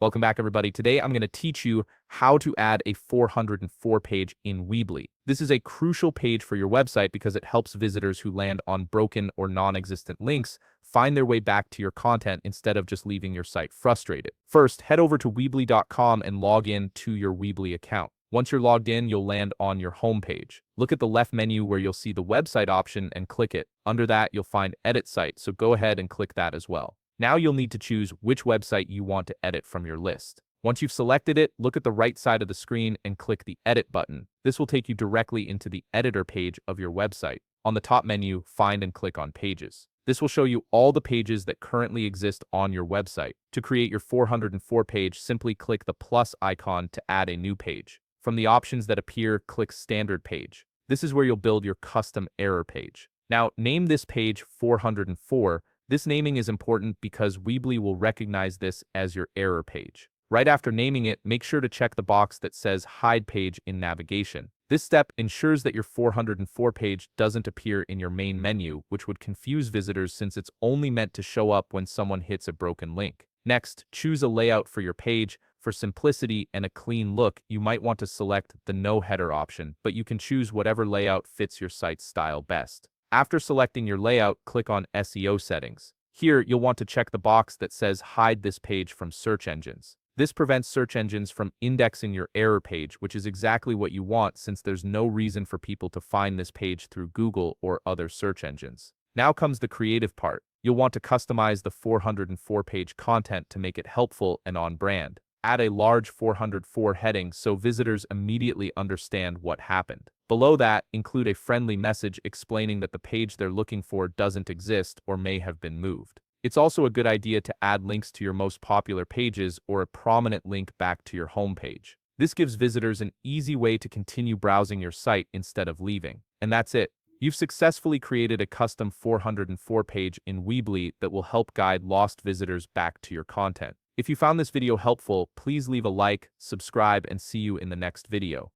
Welcome back, everybody. Today, I'm going to teach you how to add a 404 page in Weebly. This is a crucial page for your website because it helps visitors who land on broken or non-existent links find their way back to your content instead of just leaving your site frustrated. First, head over to Weebly.com and log in to your Weebly account. Once you're logged in, you'll land on your homepage. Look at the left menu where you'll see the website option and click it. Under that, you'll find Edit Site, so go ahead and click that as well. Now you'll need to choose which website you want to edit from your list. Once you've selected it, look at the right side of the screen and click the Edit button. This will take you directly into the editor page of your website. On the top menu, find and click on Pages. This will show you all the pages that currently exist on your website. To create your 404 page, simply click the plus icon to add a new page. From the options that appear, click Standard Page. This is where you'll build your custom error page. Now, name this page 404. This naming is important because Weebly will recognize this as your error page. Right after naming it, make sure to check the box that says Hide Page in Navigation. This step ensures that your 404 page doesn't appear in your main menu, which would confuse visitors since it's only meant to show up when someone hits a broken link. Next, choose a layout for your page. For simplicity and a clean look, you might want to select the No Header option, but you can choose whatever layout fits your site's style best. After selecting your layout, click on SEO settings. Here, you'll want to check the box that says Hide this page from search engines. This prevents search engines from indexing your error page, which is exactly what you want since there's no reason for people to find this page through Google or other search engines. Now comes the creative part. You'll want to customize the 404 page content to make it helpful and on brand. Add a large 404 heading so visitors immediately understand what happened. Below that, include a friendly message explaining that the page they're looking for doesn't exist or may have been moved. It's also a good idea to add links to your most popular pages or a prominent link back to your homepage. This gives visitors an easy way to continue browsing your site instead of leaving. And that's it. You've successfully created a custom 404 page in Weebly that will help guide lost visitors back to your content. If you found this video helpful, please leave a like, subscribe, and see you in the next video.